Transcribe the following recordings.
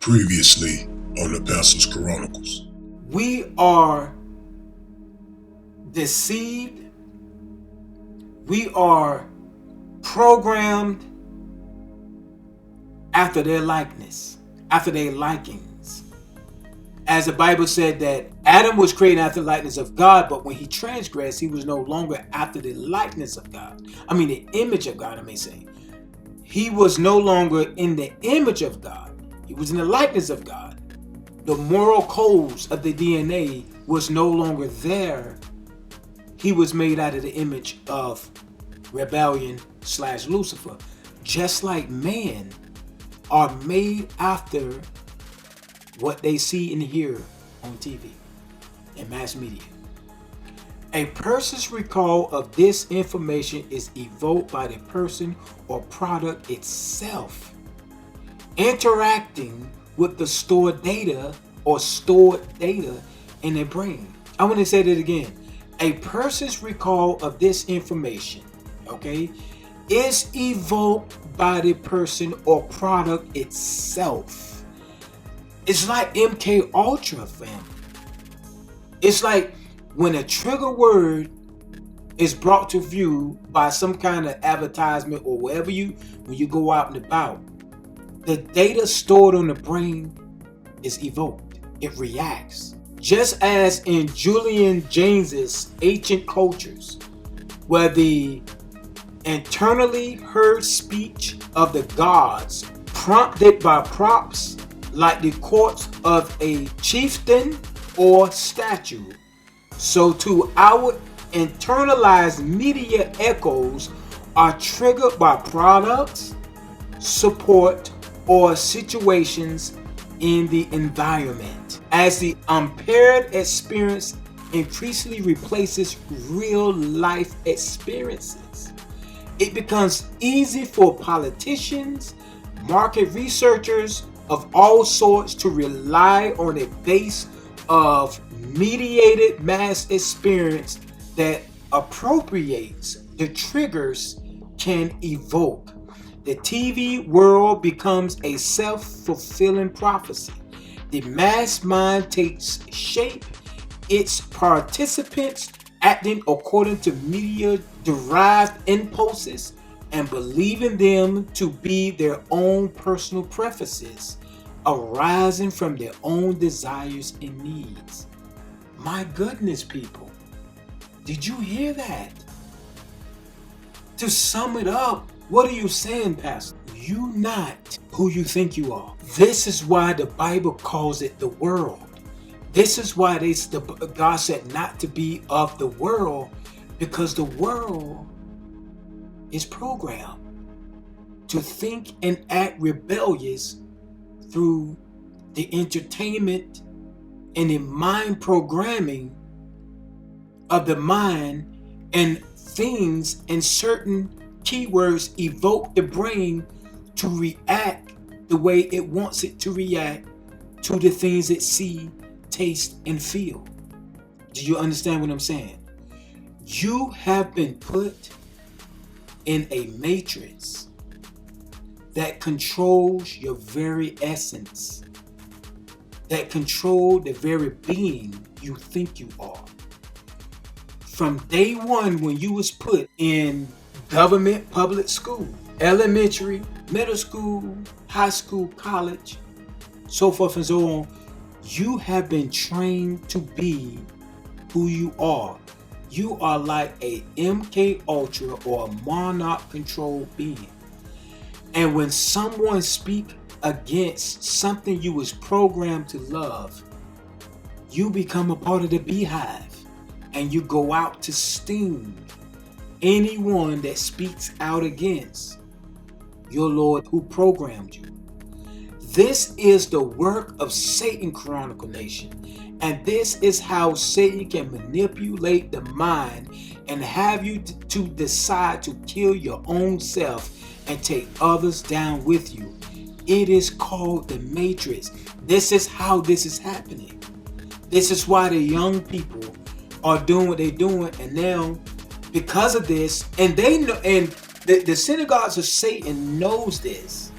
Previously on the Pastor's Chronicles. We are deceived. We are programmed after their likeness, after their likings. As the Bible said that Adam was created after the likeness of God, but when he transgressed, he was no longer after the likeness of God. The image of God, I may say. He was no longer in the image of God. He was in the likeness of God. The moral codes of the DNA was no longer there. He was made out of the image of rebellion / Lucifer. Just like man are made after what they see and hear on TV and mass media. A person's recall of this information is evoked by the person or product itself, interacting with the stored data in their brain. I want to say that again. A person's recall of this information, okay, is evoked by the person or product itself. It's like MK Ultra, family. It's like when a trigger word is brought to view by some kind of advertisement or wherever when you go out and about, the data stored on the brain is evoked. It reacts. Just as in Julian James's Ancient Cultures, where the internally heard speech of the gods prompted by props like the corpse of a chieftain or statue, so too our internalized media echoes are triggered by products, support, or situations in the environment. As the impaired experience increasingly replaces real life experiences, it becomes easy for politicians, market researchers of all sorts to rely on a base of mediated mass experience that appropriates the triggers can evoke. The TV world becomes a self-fulfilling prophecy. The mass mind takes shape, its participants acting according to media-derived impulses and believing them to be their own personal preferences, arising from their own desires and needs. My goodness, people. Did you hear that? To sum it up, what are you saying, Pastor? You not who you think you are. This is why the Bible calls it the world. This is why God said not to be of the world, because the world is programmed to think and act rebellious through the entertainment and the mind programming of the mind, and things and certain keywords evoke the brain to react the way it wants it to react to the things it see, taste, and feel. Do you understand what I'm saying? You have been put in a matrix that controls your very essence, that control the very being you think you are. From day one, when you was put in government public school, elementary, middle school, high school, college, so forth and so on, you have been trained to be who you are. You are like a MK Ultra or a monarch controlled being. And when someone speaks against something you was programmed to love, you become a part of the beehive and you go out to sting anyone that speaks out against your Lord who programmed you. This is the work of Satan, Chronicle Nation. And this is how Satan can manipulate the mind and have you to decide to kill your own self and take others down with you. It is called the Matrix. This is how this is happening. This is why the young people are doing what they're doing. And now, because of this, and they know, and the synagogues of Satan knows this.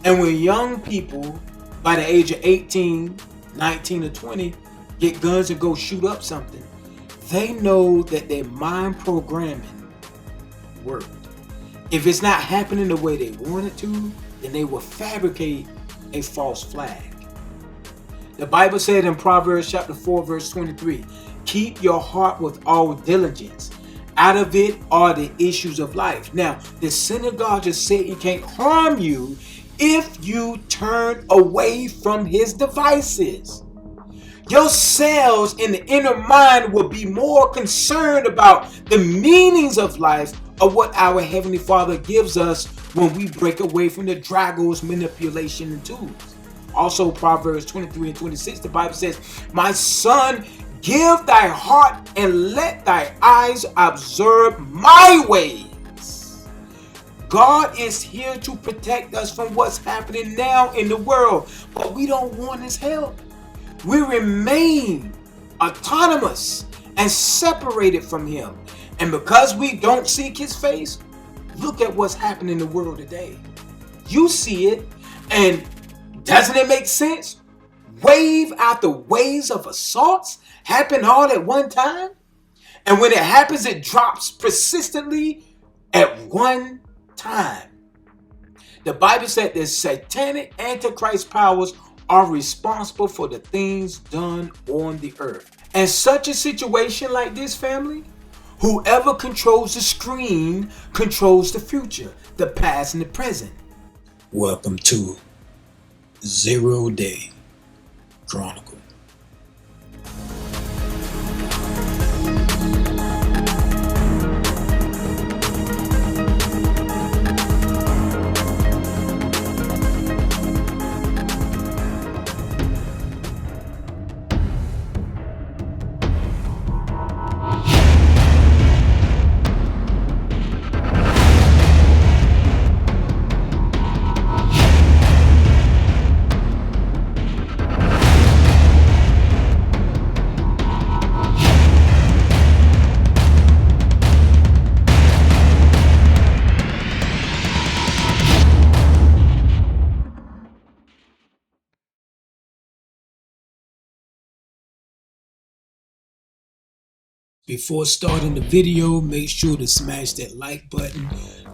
And when young people by the age of 18, 19 or 20 get guns and go shoot up something, they know that their mind programming worked. If it's not happening the way they want it to, then they will fabricate a false flag. The Bible said in Proverbs chapter 4 verse 23, keep your heart with all diligence. Out of it are the issues of life. Now, the synagogue of Satan can't harm you if you turn away from his devices. Your cells in the inner mind will be more concerned about the meanings of life, of what our Heavenly Father gives us when we break away from the Drago's manipulation and tools. Also, Proverbs 23 and 26, the Bible says, my son, give thy heart and let thy eyes observe my ways. God is here to protect us from what's happening now in the world, but we don't want his help. We remain autonomous and separated from him. And because we don't seek his face, look at what's happening in the world today. You see it, and doesn't it make sense? Wave after waves of assaults happen all at one time. And when it happens, it drops persistently at one time. The Bible said that satanic antichrist powers are responsible for the things done on the earth. And such a situation like this, family, whoever controls the screen controls the future, the past and the present. Welcome to Zero-Day Chronicle. Before starting the video, make sure to smash that like button.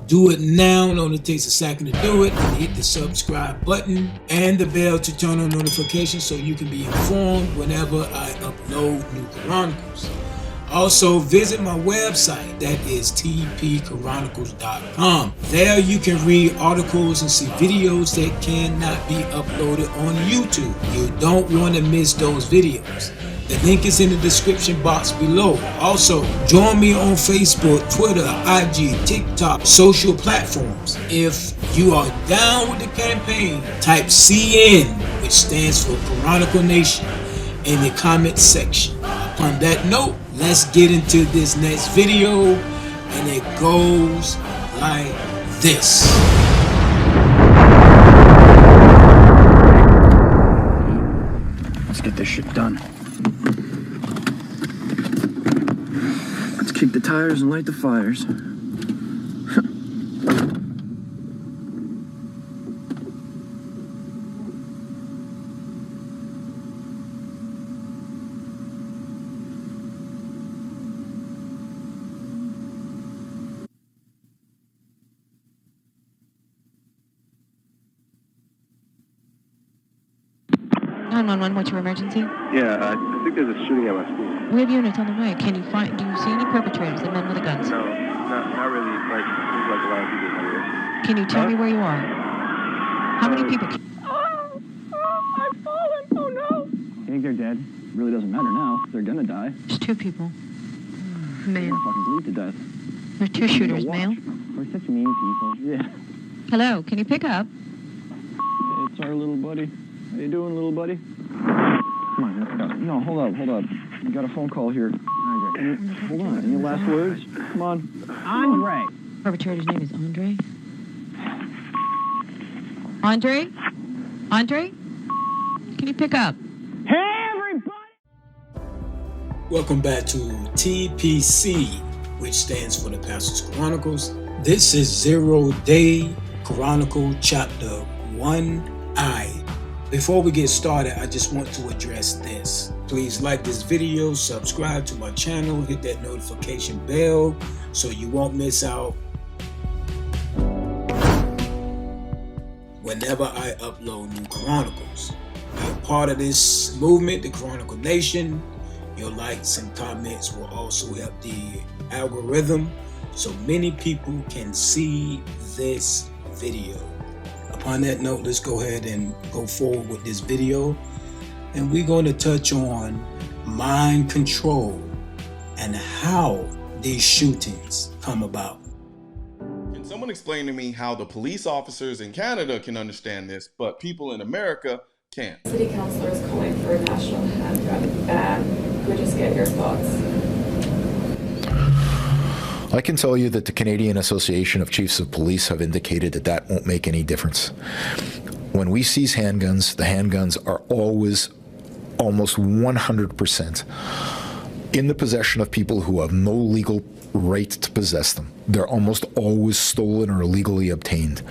Do it now, it only takes a second to do it. And hit the subscribe button and the bell to turn on notifications so you can be informed whenever I upload new chronicles. Also, visit my website, that is tpchronicles.com. There you can read articles and see videos that cannot be uploaded on YouTube. You don't want to miss those videos. The link is in the description box below. Also, join me on Facebook, Twitter, IG, TikTok, social platforms. If you are down with the campaign, type CN, which stands for Chronicle Nation, in the comment section. Upon that note, let's get into this next video, and it goes like this. Let's get this shit done. Let's kick the tires and light the fires. 911, what's your emergency? Yeah, I think there's a shooting at my school. We have units on the way. Do you see any perpetrators, the men with the guns? No, not really. Like, there's like a lot of people in here. Can you tell me where you are? How many people? I've fallen. Oh no. I think they're dead. Really doesn't matter now. They're gonna die. There's two people. They're Male. gonna fucking bleed to death. There's two shooters, male. We're such mean people. Yeah. Hello, can you pick up? It's our little buddy. How you doing, little buddy? Come on, let's go. No, hold up. You got a phone call here. Andre, hold on. Any last words? Come on. Andre. Perpetrator's name is Andre. Andre? Can you pick up? Hey, everybody! Welcome back to TPC, which stands for the Pastor's Chronicles. This is Zero-Day Chronicle Chapter 1I. Before we get started, I just want to address this. Please like this video, subscribe to my channel, hit that notification bell so you won't miss out whenever I upload new chronicles. Be a part of this movement, the Chronicle Nation. Your likes and comments will also help the algorithm so many people can see this video. Upon that note, let's go ahead and go forward with this video. And we're going to touch on mind control and how these shootings come about. Can someone explain to me how the police officers in Canada can understand this, but people in America can't. City councillor is calling for a national handgun ban. Could we just get your thoughts? I can tell you that the Canadian Association of Chiefs of Police have indicated that that won't make any difference. When we seize handguns, the handguns are always almost 100% in the possession of people who have no legal right to possess them. They're almost always stolen or illegally obtained.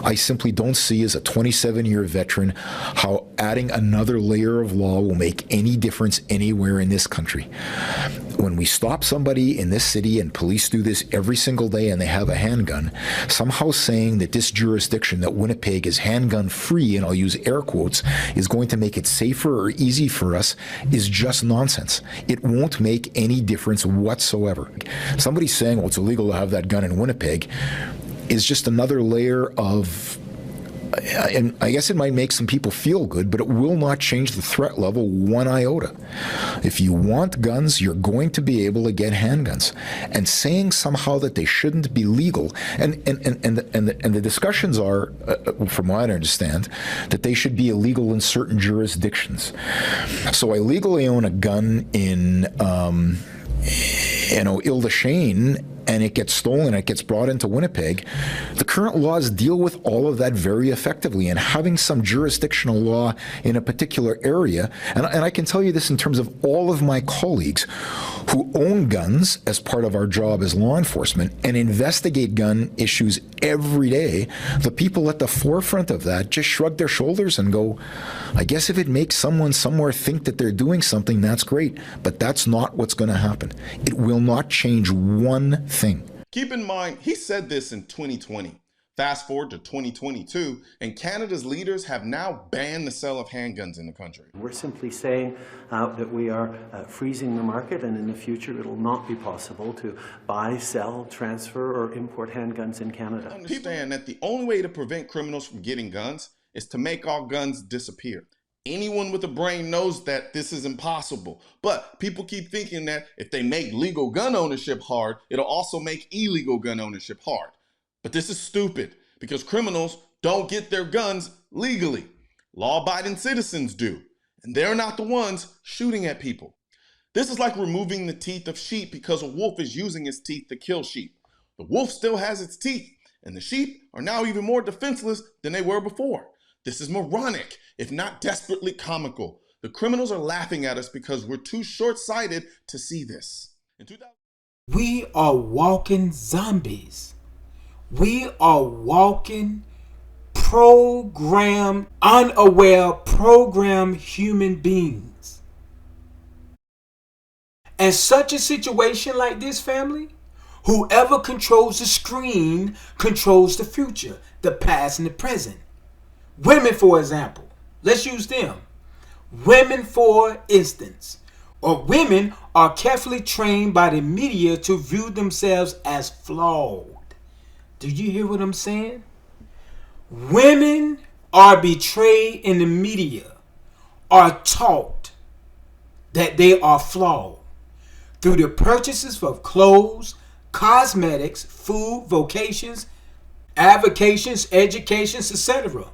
I simply don't see, as a 27-year veteran, how adding another layer of law will make any difference anywhere in this country. When we stop somebody in this city, and police do this every single day, and they have a handgun, somehow saying that this jurisdiction, that Winnipeg is handgun free, and I'll use air quotes, is going to make it safer or easy for us is just nonsense. It won't make any difference whatsoever. Somebody saying, well, it's illegal to have that gun in Winnipeg is just another layer of, and I guess it might make some people feel good, but it will not change the threat level one iota. If you want guns, you're going to be able to get handguns. And saying somehow that they shouldn't be legal, and the discussions are, from what I understand, that they should be illegal in certain jurisdictions. So I legally own a gun in Ile-des-Chênes, and it gets stolen, it gets brought into Winnipeg. The current laws deal with all of that very effectively, and having some jurisdictional law in a particular area, and I can tell you this in terms of all of my colleagues who own guns as part of our job as law enforcement and investigate gun issues every day, the people at the forefront of that just shrug their shoulders and go, I guess if it makes someone somewhere think that they're doing something, that's great, but that's not what's going to happen. It will not change one thing. Keep in mind, he said this in 2020. Fast forward to 2022, and Canada's leaders have now banned the sale of handguns in the country. We're simply saying that we are freezing the market, and in the future it will not be possible to buy, sell, transfer, or import handguns in Canada. Understand that the only way to prevent criminals from getting guns is to make all guns disappear. Anyone with a brain knows that this is impossible, but people keep thinking that if they make legal gun ownership hard, it'll also make illegal gun ownership hard. But this is stupid, because criminals don't get their guns legally. Law-abiding citizens do, and they're not the ones shooting at people. This is like removing the teeth of sheep because a wolf is using its teeth to kill sheep. The wolf still has its teeth, and the sheep are now even more defenseless than they were before. This is moronic, if not desperately comical. The criminals are laughing at us because we're too short-sighted to see this. We are walking zombies. We are walking programmed, unaware, programmed human beings. And such a situation like this, family, whoever controls the screen controls the future, the past and the present. Women, for example, let's use them. Women, for instance, or women are carefully trained by the media to view themselves as flawed. Do you hear what I'm saying? Women are betrayed in the media, are taught that they are flawed through the purchases of clothes, cosmetics, food, vocations, avocations, educations, etc.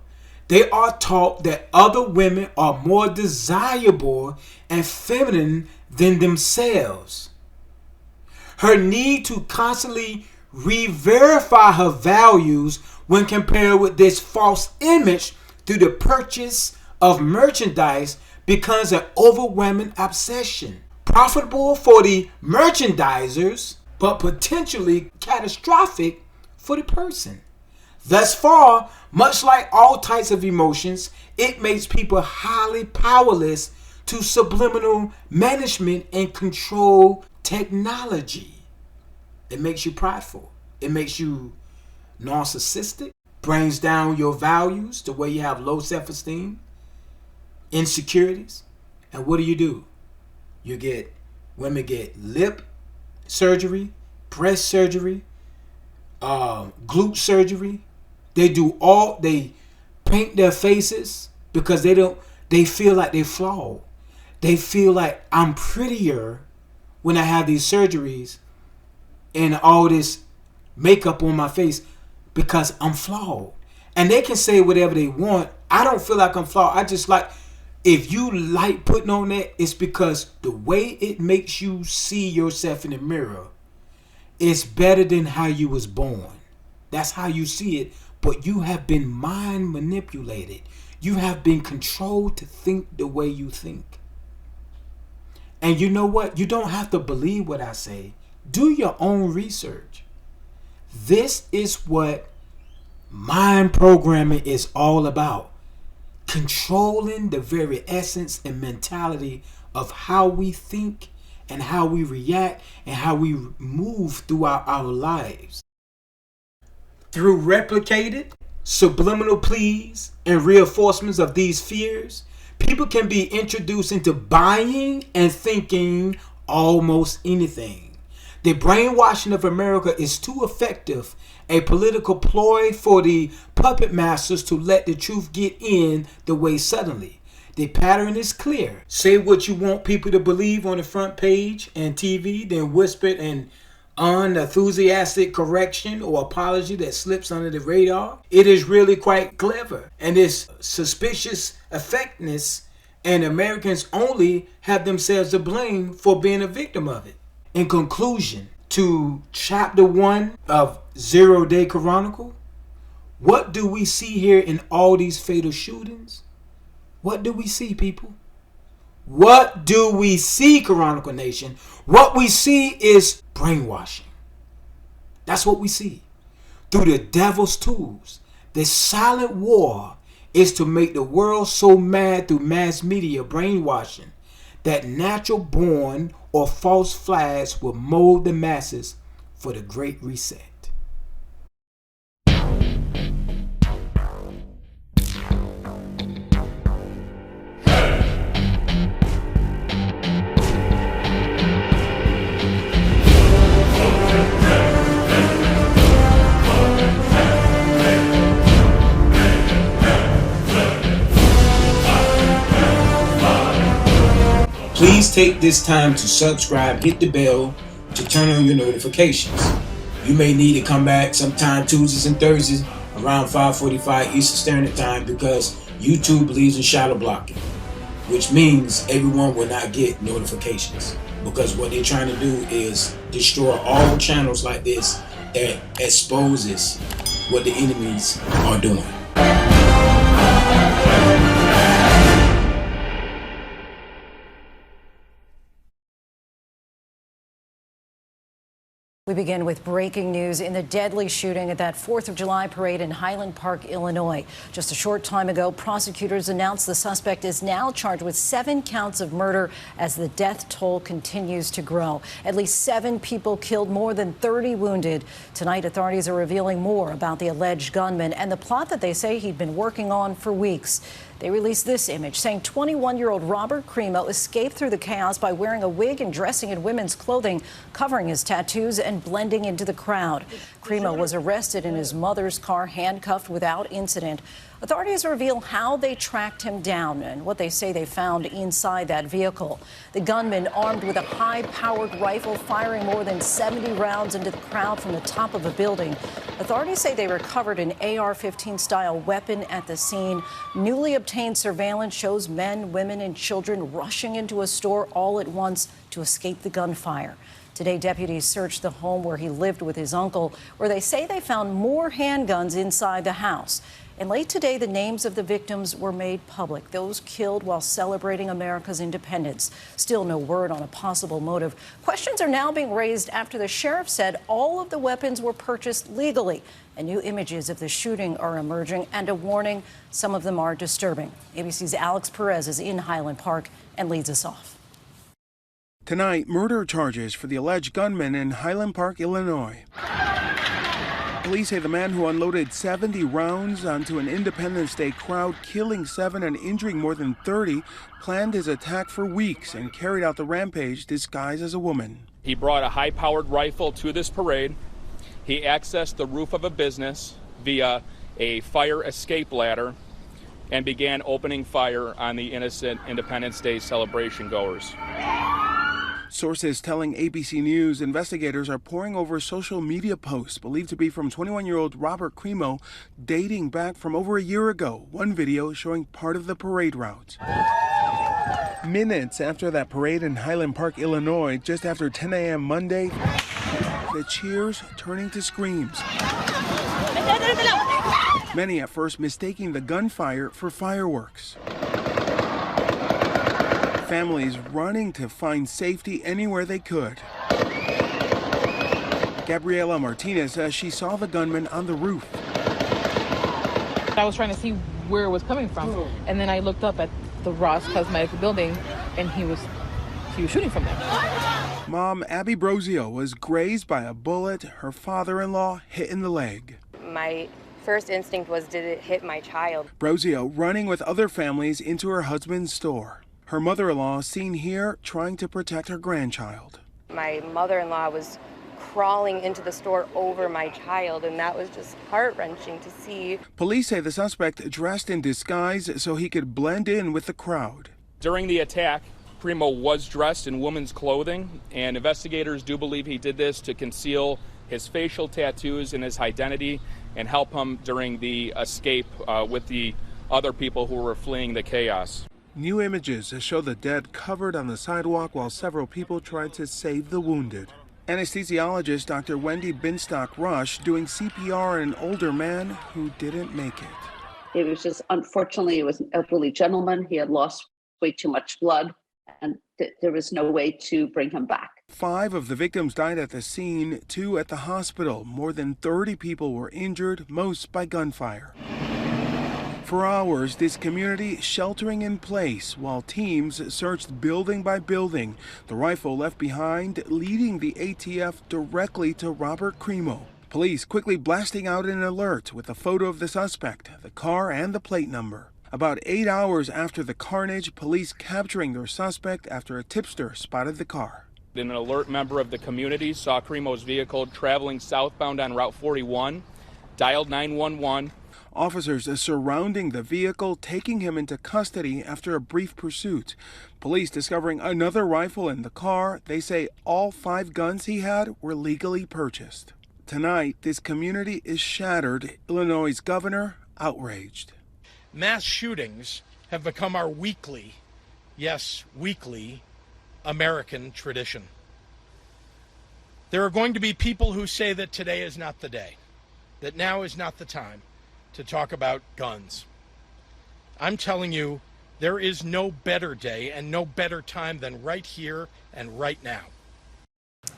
They are taught that other women are more desirable and feminine than themselves. Her need to constantly re-verify her values when compared with this false image through the purchase of merchandise becomes an overwhelming obsession. Profitable for the merchandisers, but potentially catastrophic for the person. Thus far, much like all types of emotions, it makes people highly powerless to subliminal management and control technology. It makes you prideful. It makes you narcissistic, brings down your values to where you have low self-esteem, insecurities. And what do? Women get lip surgery, breast surgery, glute surgery. They paint their faces because they feel like they're flawed. They feel like I'm prettier when I have these surgeries and all this makeup on my face because I'm flawed. And they can say whatever they want. I don't feel like I'm flawed. I just like If you like putting on that, it's because the way it makes you see yourself in the mirror is better than how you was born. That's how you see it, but you have been mind manipulated. You have been controlled to think the way you think. And you know what? You don't have to believe what I say. Do your own research. This is what mind programming is all about. Controlling the very essence and mentality of how we think and how we react and how we move throughout our lives. Through replicated, subliminal pleas and reinforcements of these fears, people can be introduced into buying and thinking almost anything. The brainwashing of America is too effective a political ploy for the puppet masters to let the truth get in the way suddenly. The pattern is clear. Say what you want people to believe on the front page and TV, then whisper an unenthusiastic correction or apology that slips under the radar. It is really quite clever, and its suspicious effectiveness, and Americans only have themselves to blame for being a victim of it. In conclusion, to chapter 1 of Zero-Day Chronicle, what do we see here in all these fatal shootings? What do we see, people? What do we see, Chronicle Nation? What we see is brainwashing. That's what we see. Through the devil's tools. The silent war is to make the world so mad through mass media brainwashing that natural born or false flags will mold the masses for the Great Reset. Please take this time to subscribe, hit the bell to turn on your notifications. You may need to come back sometime Tuesdays and Thursdays around 5:45 Eastern Standard Time because YouTube believes in shadow blocking, which means everyone will not get notifications because what they're trying to do is destroy all channels like this that exposes what the enemies are doing. We begin with breaking news in the deadly shooting at that 4th of July parade in Highland Park, Illinois. Just a short time ago, prosecutors announced the suspect is now charged with 7 counts of murder as the death toll continues to grow. At least 7 people killed, more than 30 wounded. Tonight, authorities are revealing more about the alleged gunman and the plot that they say he'd been working on for weeks. They released this image saying 21-year-old Robert Crimo escaped through the chaos by wearing a wig and dressing in women's clothing, covering his tattoos and blending into the crowd. Crimo was arrested in his mother's car, handcuffed without incident. Authorities reveal how they tracked him down and what they say they found inside that vehicle. The gunman, armed with a high-powered rifle, firing more than 70 rounds into the crowd from the top of a building. Authorities say they recovered an AR-15-style weapon at the scene. Newly obtained surveillance shows men, women, and children rushing into a store all at once to escape the gunfire. Today, deputies searched the home where he lived with his uncle, where they say they found more handguns inside the house. And late today, the names of the victims were made public, those killed while celebrating America's independence. Still no word on a possible motive. Questions are now being raised after the sheriff said all of the weapons were purchased legally. And new images of the shooting are emerging, and a warning, some of them are disturbing. ABC's Alex Perez is in Highland Park and leads us off. Tonight, murder charges for the alleged gunman in Highland Park, Illinois. Police say the man who unloaded 70 rounds onto an Independence Day crowd, killing 7 and injuring more than 30, planned his attack for weeks and carried out the rampage disguised as a woman. He brought a high-powered rifle to this parade. He accessed the roof of a business via a fire escape ladder and began opening fire on the innocent Independence Day celebration goers. Sources telling ABC News investigators are poring over social media posts believed to be from 21-year-old Robert Crimo dating back from over a year ago. One video showing part of the parade route. Minutes after that parade in Highland Park, Illinois, just after 10 a.m. Monday, the cheers turning to screams. Many at first mistaking the gunfire for fireworks. Families running to find safety anywhere they could. Gabriela Martinez says she saw the gunman on the roof. I was trying to see where it was coming from, and then I looked up at the Ross Cosmetic building, and he was shooting from there. Mom Abby Brozio was grazed by a bullet her father-in-law hit in the leg. My first instinct was, did it hit my child? Brozio running with other families into her husband's store. Her mother-in-law seen here trying to protect her grandchild. My mother-in-law was crawling into the store over my child, and that was just heart-wrenching to see. Police say the suspect dressed in disguise so he could blend in with the crowd. During the attack, Primo was dressed in women's clothing, and investigators do believe he did this to conceal his facial tattoos and his identity and help him during the escape with the other people who were fleeing the chaos. New images show the dead covered on the sidewalk while several people tried to save the wounded. Anesthesiologist Dr. Wendy Binstock-Rush doing CPR on an older man who didn't make it. It was just, unfortunately, it was an elderly gentleman. He had lost way too much blood, and there was no way to bring him back. 5 of the victims died at the scene, 2 at the hospital. More than 30 people were injured, most by gunfire. For hours, this community sheltering in place while teams searched building by building. The rifle left behind leading the ATF directly to Robert Crimo. Police quickly blasting out an alert with a photo of the suspect, the car and the plate number. About 8 hours after the carnage, police capturing their suspect after a tipster spotted the car. An alert member of the community saw Crimo's vehicle traveling southbound on Route 41, dialed 911. Officers surrounding the vehicle, taking him into custody after a brief pursuit. Police discovering another rifle in the car. They say all 5 guns he had were legally purchased. Tonight, this community is shattered. Illinois' governor outraged. Mass shootings have become our weekly, yes, weekly, American tradition. There are going to be people who say that today is not the day, that now is not the time to talk about guns. I'm telling you, there is no better day and no better time than right here and right now.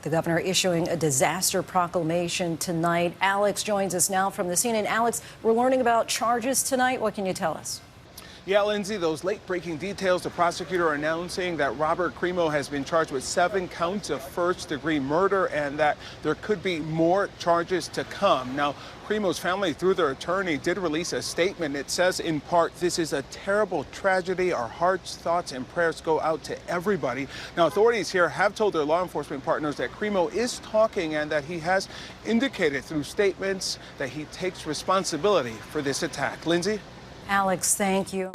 The governor issuing a disaster proclamation tonight. Alex joins us now from the scene. And Alex, we're learning about charges tonight. What can you tell us? Yeah, Lindsay, those late-breaking details, the prosecutor announcing that Robert Crimo has been charged with 7 counts of first-degree murder and that there could be more charges to come. Now, Crimo's family, through their attorney, did release a statement. It says, in part, this is a terrible tragedy. Our hearts, thoughts, and prayers go out to everybody. Now, authorities here have told their law enforcement partners that Crimo is talking and that he has indicated through statements that he takes responsibility for this attack. Lindsay? Alex, thank you.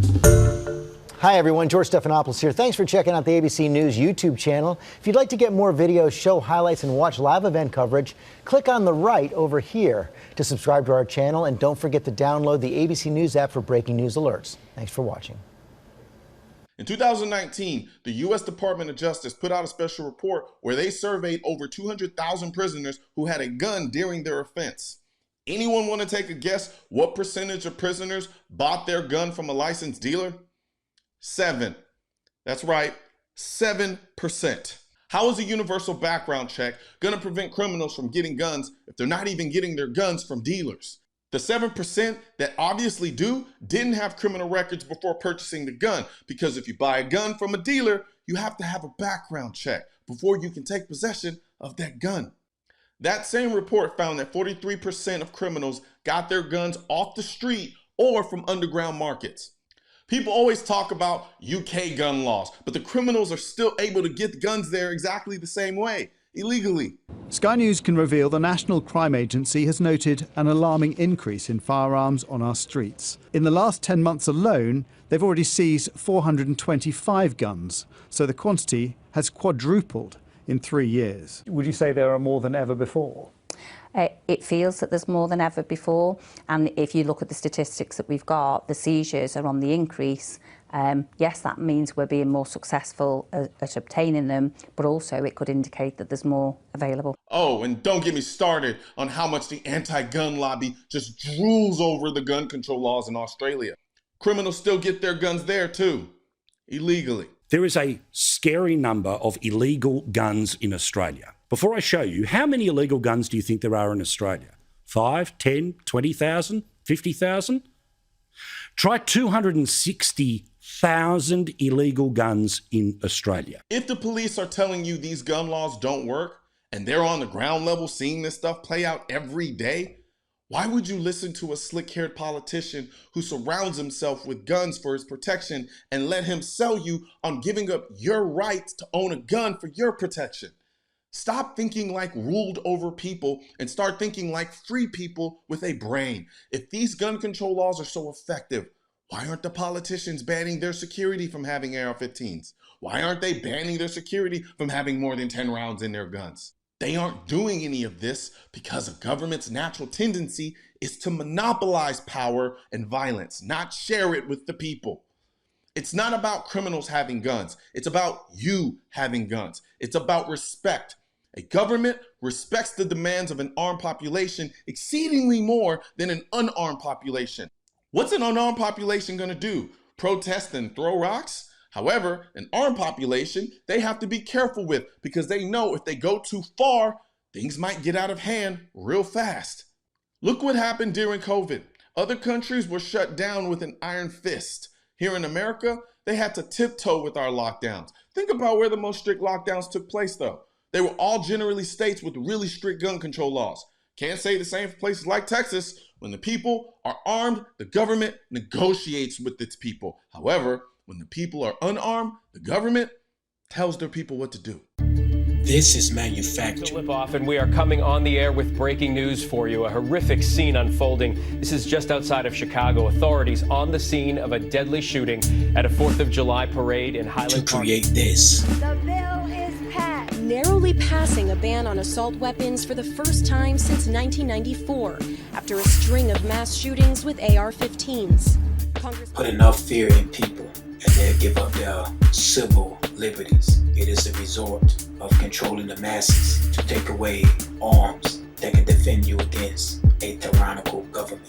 Hi, everyone. George Stephanopoulos here. Thanks for checking out the ABC News YouTube channel. If you'd like to get more videos, show highlights, and watch live event coverage, click on the right over here to subscribe to our channel. And don't forget to download the ABC News app for breaking news alerts. Thanks for watching. In 2019, the U.S. Department of Justice put out a special report where they surveyed over 200,000 prisoners who had a gun during their offense. Anyone want to take a guess what percentage of prisoners bought their gun from a licensed dealer? 7. That's right, 7%. How is a universal background check going to prevent criminals from getting guns if they're not even getting their guns from dealers? The 7% that obviously do didn't have criminal records before purchasing the gun, because if you buy a gun from a dealer, you have to have a background check before you can take possession of that gun. That same report found that 43% of criminals got their guns off the street or from underground markets. People always talk about UK gun laws, but the criminals are still able to get guns there exactly the same way, illegally. Sky News can reveal the National Crime Agency has noted an alarming increase in firearms on our streets. In the last 10 months alone, they've already seized 425 guns, so the quantity has quadrupled in 3 years. Would you say there are more than ever before? It feels that there's more than ever before, and if you look at the statistics that we've got, the seizures are on the increase, Yes, that means we're being more successful at obtaining them, but also it could indicate that there's more available. Oh, and don't get me started on how much the anti-gun lobby just drools over the gun control laws in Australia. Criminals still get their guns there too, illegally. There is a scary number of illegal guns in Australia. Before I show you, how many illegal guns do you think there are in Australia? 5, 10, 20,000, 50,000? Try 260,000 illegal guns in Australia. If the police are telling you these gun laws don't work, and they're on the ground level seeing this stuff play out every day, why would you listen to a slick-haired politician who surrounds himself with guns for his protection and let him sell you on giving up your right to own a gun for your protection? Stop thinking like ruled over people and start thinking like free people with a brain. If these gun control laws are so effective, why aren't the politicians banning their security from having AR-15s? Why aren't they banning their security from having more than 10 rounds in their guns? They aren't doing any of this because a government's natural tendency is to monopolize power and violence, not share it with the people. It's not about criminals having guns. It's about you having guns. It's about respect. A government respects the demands of an armed population exceedingly more than an unarmed population. What's an unarmed population going to do? Protest and throw rocks? However, an armed population, they have to be careful with because they know if they go too far, things might get out of hand real fast. Look what happened during COVID. Other countries were shut down with an iron fist. Here in America, they had to tiptoe with our lockdowns. Think about where the most strict lockdowns took place though. They were all generally states with really strict gun control laws. Can't say the same for places like Texas. When the people are armed, the government negotiates with its people. However, when the people are unarmed, the government tells their people what to do. This is manufactured. Lip off, and we are coming on the air with breaking news for you. A horrific scene unfolding. This is just outside of Chicago. Authorities on the scene of a deadly shooting at a 4th of July parade in Highland Park. To create this. The bill is passed. Narrowly passing a ban on assault weapons for the first time since 1994, after a string of mass shootings with AR-15s. Put enough fear in people, and they'll give up their civil liberties. It is a resort of controlling the masses to take away arms that can defend you against a tyrannical government.